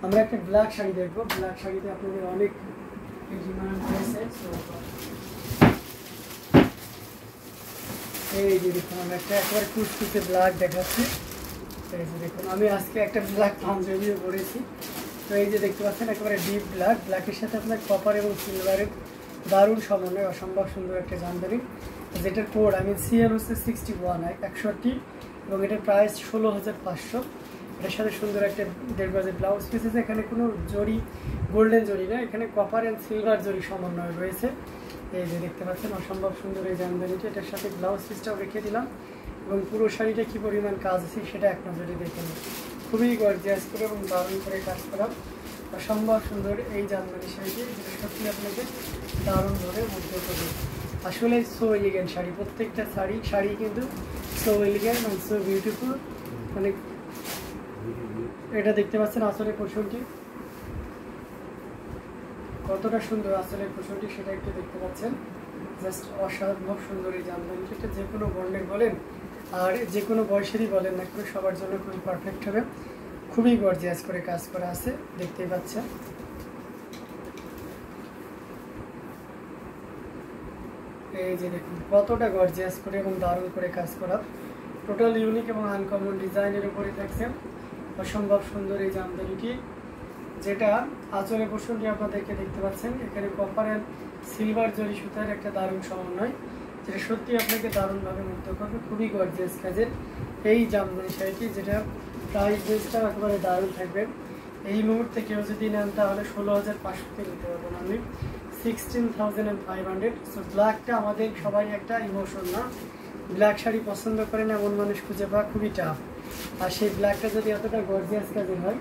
আমরা একটা ব্ল্যাক শাড়ি দেখবো। ব্ল্যাক শাড়িতে আপনাদের অনেক ডিমান্ড রয়েছে। এই যে দেখুন আমরা একটা একবারে কুচকুচে ব্ল্যাক দেখাচ্ছি। এই যে দেখুন আমি আজকে একটা ব্ল্যাক পাঞ্জাবিও পরেছি। তো এই যে দেখতে পাচ্ছেন একেবারে ডিপ ব্ল্যাক, ব্ল্যাকের সাথে আপনার কপার এবং সিলভারের দারুণ সমন্বয়, অসম্ভব সুন্দর একটা জামদানি, যেটার কোড সিএল হচ্ছে 61 61 এবং এটার প্রাইস 16,500। এটার সাথে সুন্দর একটা 1.5 গজের ব্লাউজ পিস আছে। এখানে কোনো জরি গোল্ডেন জরি না, এখানে কপার অ্যান্ড সিলভার জরি সমন্বয় রয়েছে। এই যে দেখতে পাচ্ছেন অসম্ভব সুন্দর এই জামদানিটা, এটার সাথে ব্লাউজ পিসটাও রেখে দিলাম এবং পুরো শাড়িটা কী পরিমাণ কাজ আছে সেটা এক নজরে দেখে নিন। খুবই গর্জিয়াস করে এবং দারুণ করে কাজ করা অসম্ভব সুন্দর এই জামদানি শাড়িটি, যেটা সত্যি আপনাকে দারুণ ধরে মুগ্ধ করবে। আসলে সো এলিগেন্ট শাড়ি, প্রত্যেকটা শাড়ি কিন্তু সো এলিগেন্ট এবং সো বিউটিফুল। মানে এটা দেখতে পাচ্ছেন আসলে পোষণটি কতটা সুন্দর, আসলের পোষণটি সেটা একটু দেখতে পাচ্ছেন। জাস্ট অসম্ভব সুন্দর এই জামদানিটা, এটা যে কোনো বর্ণের বলেন আর যে কোনো বয়সেরই বলেন না কেন সবার জন্য খুবই পারফেক্ট হবে। খুবই গর্জিয়াস করে কাজ করা আছে, দেখতেই পাচ্ছেন। এই যে দেখুন কতটা গর্জিয়াস করে এবং দারুণ করে কাজ করা, টোটাল ইউনিক এবং আনকমন ডিজাইনের উপরে থাকছে অসম্ভব সুন্দর এই জামদানিটি, যেটা আঁচলের পোর্শনটি আপনাদেরকে দেখতে পাচ্ছেন। এখানে কপার অ্যান্ড সিলভার জরি সুতার একটা দারুণ সমন্বয়, যেটা সত্যি আপনাকে দারুণভাবে মুগ্ধ করবে। খুবই গর্জিয়াস কাজের এই জামদানি শাড়িটি, যেটা প্রাইস রেঞ্জটা একেবারে দারুণ থাকবে। এই মুহূর্তে কেউ যদি নেন তাহলে 16,500 নিতে পারবেন আমি 16,500। সো ব্ল্যাকটা আমাদের সবাই একটা ইমোশন না, ব্ল্যাক শাড়ি পছন্দ করেন এমন মানুষ খুঁজে পাওয়া খুবই টাফ। আর সেই ব্ল্যাকটা যদি এতটা গর্জিয়াস কাজের হয়,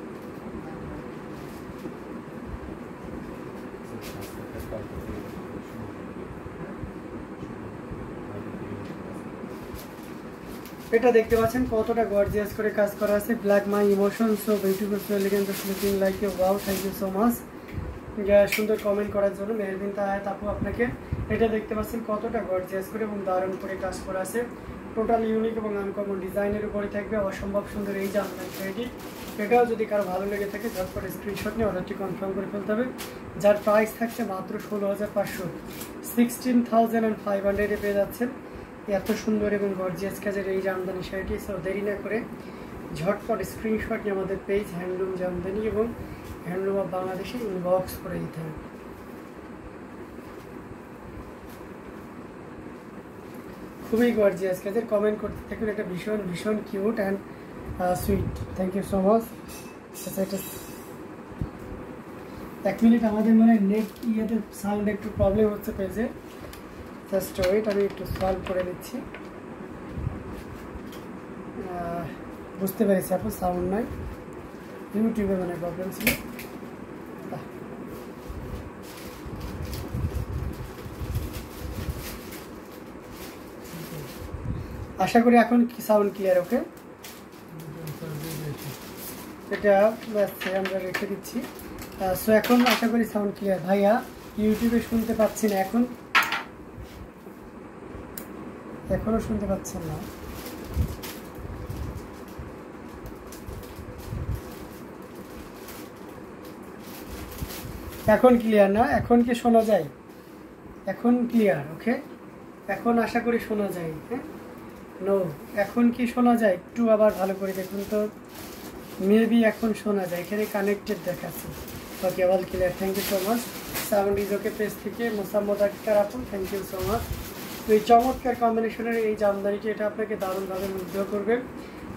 এটা দেখতে পাচ্ছেন কতটা গর্জিয়াস করে কাজ করা আছে। Black my emotion, so beautiful, so elegant, just looking like a wow. Thank you so much সুন্দর কমেন্ট করার জন্য। মেহরবিন তাহায়াত আপু আপনাকে। এটা দেখতে পাচ্ছেন কতটা গর্জিয়াস করে এবং দারুণ করে কাজ করা আছে, টোটাল ইউনিক এবং আনকমন ডিজাইনের উপরে থাকবে অসম্ভব সুন্দর এই জামদানি শাড়িটি। এটাও যদি কারো ভালো লেগে থাকে ঝটপট স্ক্রিনশট নিয়ে অর্ডারটি কনফার্ম করে ফেলতে হবে, যার প্রাইস থাকছে মাত্র 16,500। 16,500 পেয়ে যাচ্ছেন এত সুন্দর এবং গর্জিয়াস কাজের এই জামদানি শাড়িটি। সো দেরি না করে ঝটপট স্ক্রিনশট নিয়ে আমাদের পেজ হ্যান্ডলুম জামদানি এবং হ্যান্ডলুম অফ বাংলাদেশে ইনবক্স করে দিতে হবে। খুবই গর্জিয়াস কাজের, কমেন্ট করতে থাকুন। এটা ভীষণ ভীষণ cute and sweet. Thank you so much. এটা 1 মিনিট, আমাদের মানে নেট ইয়েতে সাউন্ড একটু প্রবলেম হচ্ছে পেজে, জাস্ট ওয়েট, আমি একটু সলভ করে দিচ্ছি। বুঝতে পেরেছি আপু সাউন্ড নাই, ইউটিউবে মানে প্রবলেম ছিল। আশা করি এখন কি সাউন্ড ক্লিয়ার? ওকে, এটা আমরা রেখে দিচ্ছি। সো এখন আশা করি সাউন্ড ক্লিয়ার। ভাইয়া ইউটিউবে শুনতে পাচ্ছি না, এখনো শুনতে পাচ্ছেন না? এখন ক্লিয়ার না? এখন কি শোনা যায়? এখন ক্লিয়ার? ওকে, এখন আশা করি শোনা যায়। হ্যাঁ, নো, এখন কি শোনা যায়? একটু আবার ভালো করে দেখুন তো, মেবি এখন শোনা যায়, এখানে কানেক্টেড দেখাচ্ছে। Okay, all clear, thank you so much. Sound is okay page থেকে মোসাম্মদ আক্তার আপু, থ্যাংক ইউ সো মাচ। তো এই চমৎকার কম্বিনেশনের এই জামদানিটি, এটা আপনাকে দারুণভাবে মুগ্ধ করবে।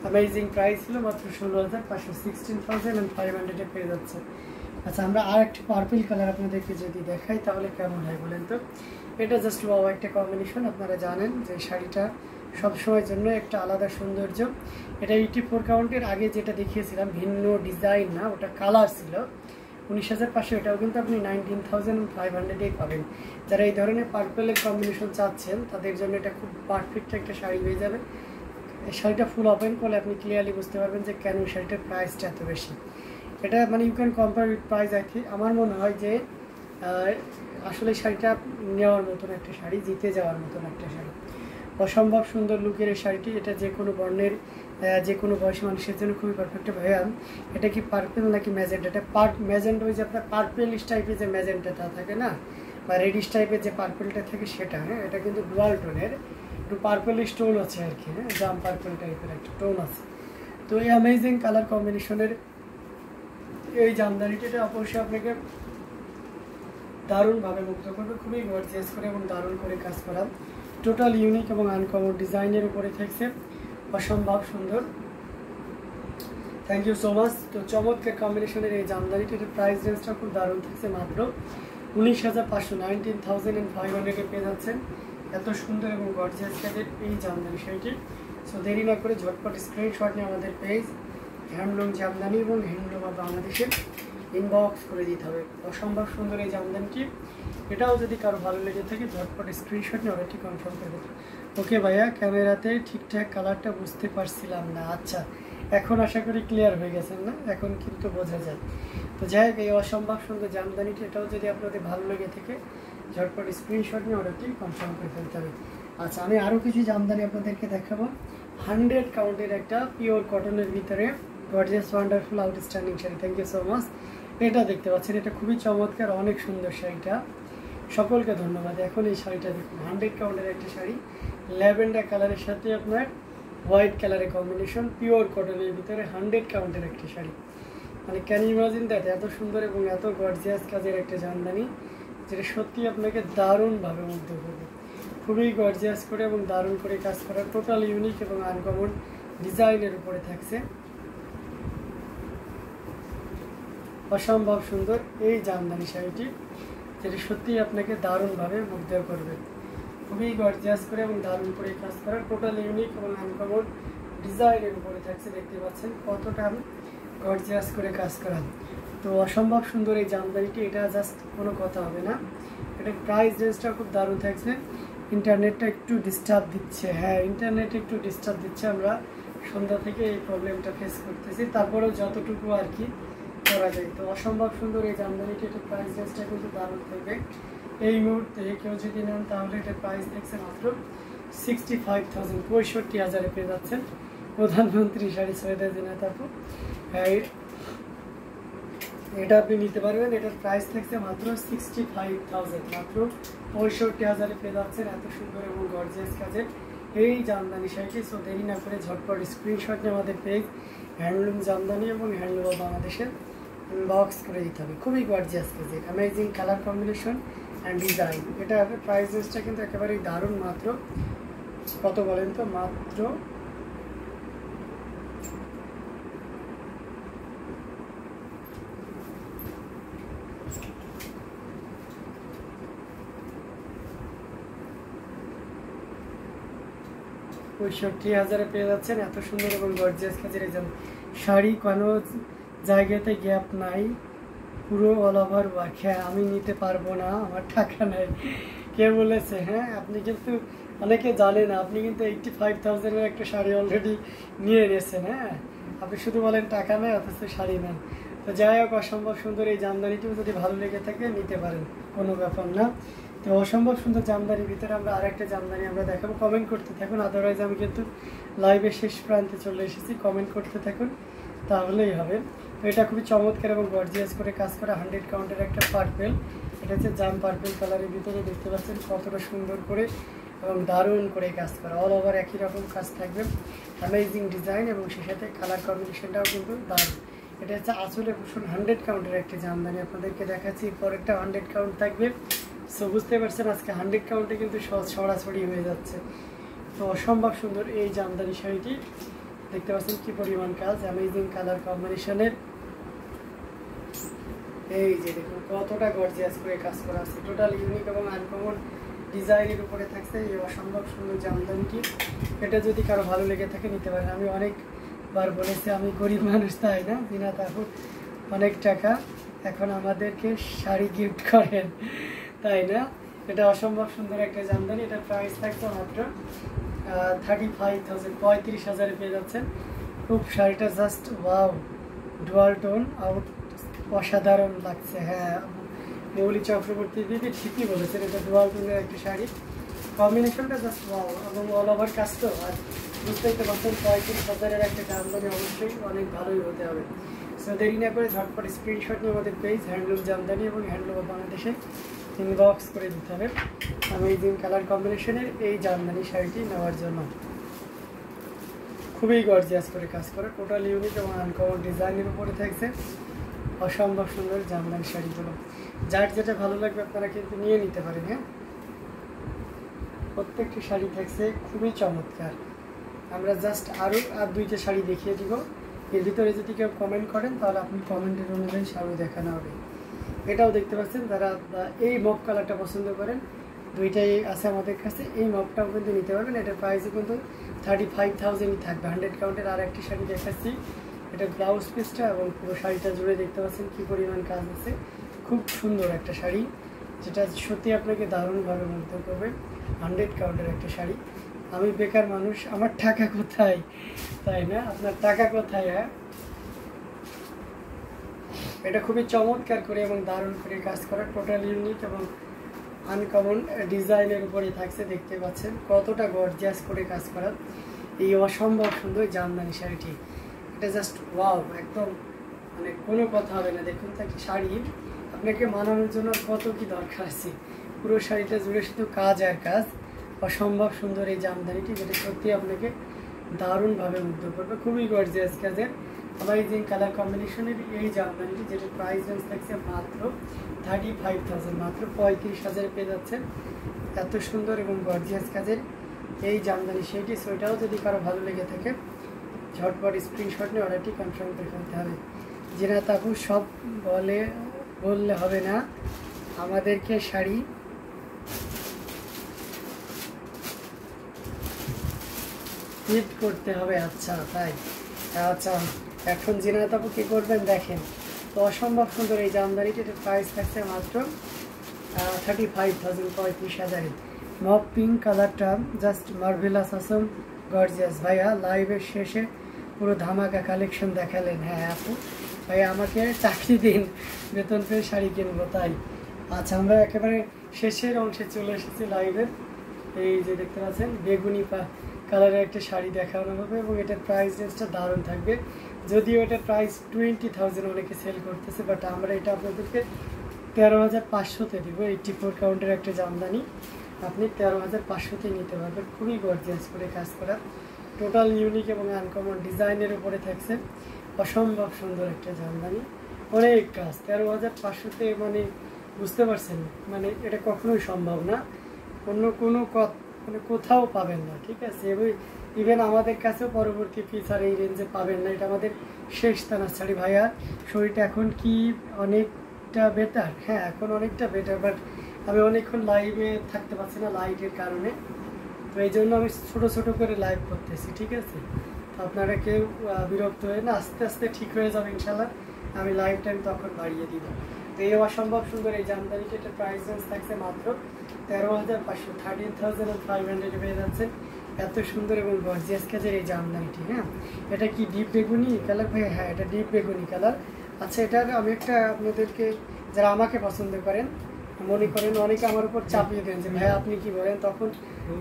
অ্যামেজিং প্রাইস ছিল মাত্র 16,500, 16,500 পেয়ে যাচ্ছে। আচ্ছা, আমরা আর একটি পার্পল কালার আপনাদেরকে যদি দেখাই তাহলে কেমন হয় বলেন তো? এটা জাস্ট ওয়াও একটা কম্বিনেশন। আপনারা জানেন যে শাড়িটা সবসময়ের জন্য একটা আলাদা সৌন্দর্য। এটা 84 কাউন্টের আগে যেটা দেখিয়েছিলাম ভিন্ন ডিজাইন না, ওটা কালার ছিল 19,500, এটাও কিন্তু আপনি 19,500 পাবেন। যারা এই ধরনের পার্পলের কম্বিনেশন চাচ্ছেন তাদের জন্য এটা খুব পারফেক্ট একটা শাড়ি হয়ে যাবে। এই শাড়িটা ফুল ওপেন করলে আপনি ক্লিয়ারলি বুঝতে পারবেন যে কেন শাড়িটার প্রাইসটা এত বেশি। এটা মানে you can compare with price. আর কি আমার মনে হয় যে আসলে শাড়িটা নেওয়ার মতন একটা শাড়ি, জিতে যাওয়ার মতন একটা শাড়ি। অসম্ভব সুন্দর লুকের এই শাড়িটি, এটা যে কোনো বর্ণের যে কোনো বয়সী মানুষের জন্য খুবই পারফেক্ট। ভাইয়া এটা কি পার্পেল নাকি ম্যাজেন্টা? এটা ম্যাজেন্টা ওই যে আপনার পার্পেলিশ টাইপের যে ম্যাজেন্টাটা থাকে না, বা রেডিশ টাইপের যে পার্পেলটা থাকে সেটা। হ্যাঁ, এটা কিন্তু ডুয়াল টোনের, একটু পার্পেলিশ টোন আছে আর কি। হ্যাঁ, জাম পার্পেল টাইপের একটা টোন আছে। তো এই অ্যামেজিং কালার কম্বিনেশনের এই জামদানিটা এটা অবশ্যই আপনাকে দারুণভাবে মুগ্ধ করবে, খুবই গর্জিয়াস করে এবং দারুণ করে কাজ করা, টোটাল ইউনিক এবং আনকমন ডিজাইনের উপরে থাকছে, অসম্ভব সুন্দর। Thank you so much. তো চমৎকার কম্বিনেশনের এই জামদানিটির প্রাইস রেঞ্জটা খুব দারুণ থাকছে, মাত্র 19,500, 19,500 পেয়ে যাচ্ছেন এত সুন্দর এবং গর্জিয়াস কাজের এই জামদানি শাড়িটি। সো দেরি না করে ঝটপট স্ক্রিনশট নিয়ে আমাদের পেজ হ্যান্ডলুম জামদানি এবং হ্যান্ডলুম অফ বাংলাদেশে ইনবক্স করে দিতে হবে। অসম্ভব সুন্দর এই জামদানিটি, এটাও যদি কারো ভালো লেগে থাকে ঝটপট স্ক্রিনশট নিয়ে অর্ডারটি কনফার্ম করে দেবে। ওকে ভাইয়া, ক্যামেরাতে ঠিকঠাক কালারটা বুঝতে পারছিলাম না। আচ্ছা, এখন আশা করি ক্লিয়ার হয়ে গেছেন না? এখন কিন্তু বোঝা যায়। তো যাই হোক, এই অসম্ভব সুন্দর জামদানিটি এটাও যদি আপনাদের ভালো লেগে থাকে ঝটপট স্ক্রিনশট নিয়ে অর্ডারটি কনফার্ম করে ফেলতে হবে। আচ্ছা, আমি আরও কিছু জামদানি আপনাদেরকে দেখাবো। 100 কাউন্টের একটা পিওর কটনের ভিতরে gorgeous wonderful outstanding sari. Thank you so much. এটা দেখতে পাচ্ছেন, এটা খুবই চমৎকার, অনেক সুন্দর শাড়িটা। সকলকে ধন্যবাদ। এখন এই শাড়িটা দেখুন, 100 কাউন্টের একটা শাড়ি, ল্যাভেন্ডার কালারের সাথে আপনার হোয়াইট কালারের কম্বিনেশন, পিওর কটনের ভিতরে 100 কাউন্টের একটা শাড়ি। মানে ক্যান ইউ ইমাজিন দ্যাট? এত সুন্দর এবং এত গর্জিয়াস কাজের একটা জামদানি, যেটা সত্যি আপনাকে দারুণভাবে মুগ্ধ করবে। খুবই গর্জিয়াস করে এবং দারুণ করে কাজ করা, টোটাল ইউনিক এবং আনকমন ডিজাইনের উপরে থাকছে, অসম্ভব সুন্দর এই জামদানি শাড়িটি, যেটা সত্যিই আপনাকে দারুণভাবে মুগ্ধ করবে। খুবই গর্জিয়াস করে এবং দারুণ করে কাজ করা, টোটাল ইউনিক এবং আনকমন ডিজাইনের উপরে থাকছে। দেখতে পাচ্ছেন কতটা গর্জিয়াস করে কাজ করা। তো অসম্ভব সুন্দর এই জামদানিটি, এটা জাস্ট কোনো কথা হবে না। এটা প্রাইস রেঞ্জটা খুব দারুণ থাকছে। ইন্টারনেটটা একটু ডিস্টার্ব দিচ্ছে, হ্যাঁ ইন্টারনেট একটু ডিস্টার্ব দিচ্ছে, আমরা সন্ধ্যা থেকে এই প্রবলেমটা ফেস করতেছি, তারপরেও যতটুকু আর কি করা যায়। তো অসম্ভব সুন্দর এই জামদানিটি, এটা প্রাইস রেঞ্জটা কিন্তু দারুণ থাকবে। এই মুহূর্তে কেউ যদি নেন তাহলে এটার প্রাইস দেখছে মাত্র 65,000, 65,000 পেয়ে যাচ্ছেন। প্রধানমন্ত্রী শাড়ি সৈয়দা জিনাত আপু, হ্যাঁ এটা আপনি নিতে পারবেন। এটার প্রাইস থাকছে মাত্র 65,000, মাত্র 65,000 পেয়ে যাচ্ছেন এত সুন্দর এবং গর্জিয়াস কাজের এই জামদানি শাড়িটি। সো দেরি না করে ঝটপট স্ক্রিনশট নিয়ে আমাদের পেজ হ্যান্ডলুম জামদানি এবং হ্যান্ডলুম অফ বাংলাদেশের ইনবক্স করে দিতে হবে। খুবই গর্জিয়াস কাজের amazing colour combination and design. এটা প্রাইস রেঞ্জটা কিন্তু একেবারেই দারুণ, মাত্র কত বলেন তো? মাত্র 65,000 পেয়ে যাচ্ছেন এত সুন্দর এবং গর্জিয়াস কাজের এই শাড়ি। কোনো জায়গাতে গ্যাপ নাই, পুরো অল ওভার ওয়ার্ক। হ্যাঁ, আমি নিতে পারবো না, আমার টাকা নেই। কে বলেছে? হ্যাঁ, আপনি কিন্তু অনেকে জানে না, আপনি কিন্তু 85,000-এর একটা শাড়ি অলরেডি নিয়ে নিয়েছেন। হ্যাঁ, আপনি শুধু বলেন টাকা নেই, অথচ শাড়ি নেন। তো যাই হোক, অসম্ভব সুন্দর এই জামদানিটিও যদি ভালো লেগে থাকে নিতে পারেন, কোনো ব্যাপার না। তো অসম্ভব সুন্দর জামদানির ভিতরে আমরা আরেকটা জামদানি আমরা দেখাবো। কমেন্ট করতে থাকুন, আদারওয়াইজ আমি কিন্তু লাইভের শেষ প্রান্তে চলে এসেছি। কমেন্ট করতে থাকুন, তাহলেই হবে। তো এটা খুবই চমৎকার এবং গর্জিয়াস করে কাজ করা 100 কাউন্টের একটা পার্পেল। এটা হচ্ছে জাম পার্পেল কালারের ভিতরে, দেখতে পাচ্ছেন কতটা সুন্দর করে এবং দারুণ করে কাজ করা, অল ওভার একই রকম কাজ থাকবে, অ্যামেজিং ডিজাইন এবং সে সাথে কালার কম্বিনেশনটাও কিন্তু দারুণ। এটা হচ্ছে আসলে ভূষণ 100 কাউন্টের একটা জামদানি আপনাদেরকে দেখাচ্ছি। এরপর একটা 100 কাউন্ট থাকবে। সো বুঝতে পারছেন আজকে 100 কাউন্টে কিন্তু ছড়াছড়ি হয়ে যাচ্ছে। তো অসম্ভব সুন্দর এই জামদানি শাড়িটি, দেখতে পাচ্ছেন কি পরিমাণ কাজ, অ্যামেজিং কালার কম্বিনেশনের। এই যে দেখুন কতটা গর্জিয়াস করে কাজ করা আছে, টোটাল ইউনিক এবং আনকমন ডিজাইনের উপরে থাকছে এই অসম্ভব সুন্দর জামদানিটি। এটা যদি কারো ভালো লেগে থাকে নিতে পারেন। আমি অনেকবার বলেছি আমি গরিব মানুষ, তাই না? বিনা তারপর অনেক টাকা, এখন আমাদেরকে শাড়ি গিফট করেন, তাই না? এটা অসম্ভব সুন্দর একটা জামদানি। এটা প্রাইস থাকছে মাত্র 35,000, 35,000 পেয়ে যাচ্ছেন। খুব শাড়িটা just wow, dual tone out, অসাধারণ লাগছে। হ্যাঁ, মৌলি চক্রবর্তী দিদি ঠিকই বলেছেন, এটা ডুয়াল টোনের একটা শাড়ি, কম্বিনেশনটা জাস্ট ওয়াও এবং অল ওভার কাজ তো। আর বুঝতেই তো পারছেন 35,000-এর একটা জামদানি অবশ্যই অনেক ভালোই হতে হবে। সো দেরি না করে ঝটপট স্ক্রিনশট নিয়ে আমাদের পেজ হ্যান্ডলুম জামদানি এবং হ্যান্ডলুম অফ বাংলাদেশে ইনবক্স করে দিতে হবে অ্যামেজিং কালার কম্বিনেশনের এই জামদানি শাড়িটি নেওয়ার জন্য। খুবই গর্জিয়াস করে কাজ করা, টোটাল ইউনিক এবং আনকমন ডিজাইনের উপরে থাকছে অসম্ভব সুন্দর জামদানি শাড়িগুলো। যার যেটা ভালো লাগবে আপনারা কিন্তু নিয়ে নিতে পারেন। হ্যাঁ, প্রত্যেকটি শাড়ি থাকছে খুবই চমৎকার। আমরা জাস্ট আরও আর 2টা শাড়ি দেখিয়ে দিব। এর ভিতরে যদি কেউ কমেন্ট করেন তাহলে আপনি কমেন্টের অনুযায়ী শাড়ি দেখানো হবে। এটাও দেখতে পাচ্ছেন, যারা এই মপ কালারটা পছন্দ করেন 2টাই আছে আমাদের কাছে, এই মপটাও কিন্তু নিতে পারবেন। এটার প্রাইসও কিন্তু 35,000-ই থাকবে 100 কাউন্টের। আর একটি শাড়ি দেখাচ্ছি, এটা ব্লাউজ পিসটা এবং পুরো শাড়িটা জুড়ে দেখতে পাচ্ছেন কী পরিমাণ কাজ আছে। খুব সুন্দর একটা শাড়ি, যেটা সত্যি আপনাকে দারুণভাবে মুগ্ধ করবে। 100 কাউন্টের একটা শাড়ি। আমি বেকার মানুষ, আমার টাকা কোথায়, তাই না? আপনার টাকা কোথায়? হ্যাঁ, এটা খুবই চমৎকার করে এবং দারুণ করে কাজ করা, টোটাল ইউনিক এবং আনকমন ডিজাইনের উপরে থাকছে। দেখতে পাচ্ছেন কতটা গর্জিয়াস করে কাজ করা এই অসম্ভব সুন্দর জামদানি শাড়িটি। এটা জাস্ট ওয়াও, একদম মানে কোনো কথা হবে না। দেখুন তো একটা শাড়ি আপনাকে মানানোর জন্য কত কি দরকার আছে। পুরো শাড়িটা জুড়ে শুধু কাজ আর কাজ। অসম্ভব সুন্দর এই জামদানিটি, যেটা সত্যি আপনাকে দারুণভাবে মুগ্ধ করবে। খুবই গর্জিয়াস কাজের অ্যামেজিং কালার কম্বিনেশনের এই জামদানিটি, যেটার প্রাইস রেঞ্জ থাকছে মাত্র 35,000, মাত্র 35,000 পেয়ে যাচ্ছেন। এত সুন্দর এবং গর্জিয়াস কাজের এই জামদানি সেইটি। সেটাও যদি কারো ভালো লেগে থাকে ঝটপট স্ক্রিনশট নিয়ে অর্ডারটি কনফার্ম করে ফেলতে হবে। যেটা তাপু সব বললে হবে না, আমাদেরকে শাড়ি হিট করতে হবে। আচ্ছা তাই, আচ্ছা এখন জিনাত আপু কী করবেন দেখেন তো। অসম্ভব সুন্দর এই জামদানিটি, এটার প্রাইস থাকছে মাত্র 35,000, 35,000-এ। মপ পিঙ্ক কালারটা জাস্ট মার্ভেলাস, আসম, গর্জিয়াস। ভাইয়া লাইভের শেষে পুরো ধামাকা কালেকশন দেখালেন। হ্যাঁ আপু, ভাইয়া আমাকে চাকরি দিন, বেতন পেয়ে শাড়ি কিনবো তাই। আচ্ছা, আমরা একেবারে শেষের অংশে চলে এসেছি লাইভের। এই যে দেখতে পাচ্ছেন বেগুনি কালারের একটা শাড়ি দেখানো হবে এবং এটার প্রাইস রেঞ্জটা দারুণ থাকবে। যদিও এটার প্রাইস 20,000 অনেকে সেল করতেছে, বাট আমরা এটা আপনাদেরকে 13,500-তে দিব। 84 কাউন্টের একটা জামদানি আপনি 13,500-তে নিতে পারবেন। খুবই গর্জিয়াস করে কাজ করা, টোটাল ইউনিক এবং আনকমন ডিজাইনের উপরে থাকছে অসম্ভব সুন্দর একটা জামদানি। অনেক কাজ 13,500-তে, মানে বুঝতে পারছেন, মানে এটা কখনোই সম্ভব না, অন্য কোনো মানে কোথাও পাবেন না। ঠিক আছে, এবং ইভেন আমাদের কাছেও পরবর্তী ফিচার এই রেঞ্জে পাবেন না। এটা আমাদের শেষ তানার শাড়ি। ভাইয়া শরীরটা এখন কি অনেকটা বেটার? হ্যাঁ, এখন অনেকটা বেটার, বাট আমি অনেকক্ষণ লাইভে থাকতে পারছি না লাইটের কারণে, তো এই জন্য আমি ছোটো ছোটো করে লাইভ করতেছি। ঠিক আছে, তো আপনারা কেউ বিরক্ত হয়ে না, আস্তে আস্তে ঠিক হয়ে যাবে ইনশাল্লাহ। আমি লাইভ টাইম তখন বাড়িয়ে দিব। তো এই অসম্ভব সুন্দর এই জামদানিটা, এটা প্রাইস রেঞ্জ থাকছে মাত্র 13,500, 13,500 পেয়ে যাচ্ছে। এত সুন্দর এবং গর্জিয়াস কাজের এই জামদানিটি। হ্যাঁ, এটা কি ডিপ বেগুনি কালার? ভাই হ্যাঁ, এটা ডিপ বেগুনি কালার। আচ্ছা, এটার আমি একটা আপনাদেরকে, যারা আমাকে পছন্দ করেন, মনে করেন অনেকে আমার উপর চাপিয়ে দেন যে ভাই আপনি কি বলেন, তখন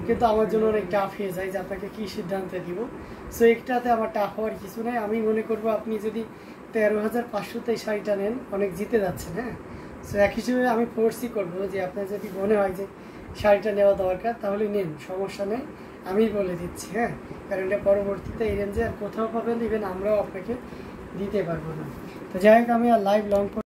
কিন্তু আমার জন্য অনেক টাফ হয়ে যায় যে আপনাকে কী সিদ্ধান্ত দিব। সো একটাতে আমার টাফ হওয়ার কিছু নেই। আমি মনে করবো আপনি যদি 13,500-তে এই শাড়িটা নেন, অনেক জিতে যাচ্ছেন। হ্যাঁ, সো এক হিসেবে আমি ফোর্সই করবো যে আপনার যদি মনে হয় যে শাড়িটা নেওয়া দরকার তাহলে নেন, সমস্যা নেই, আমি বলে দিচ্ছি। হ্যাঁ, কারণ এটা পরবর্তীতে এই রেঞ্জে আর কোথাও পাবেন, ইভেন আমরাও আপনাকে দিতে পারবো না। তো যাই হোক, আমি আর লাইভ লং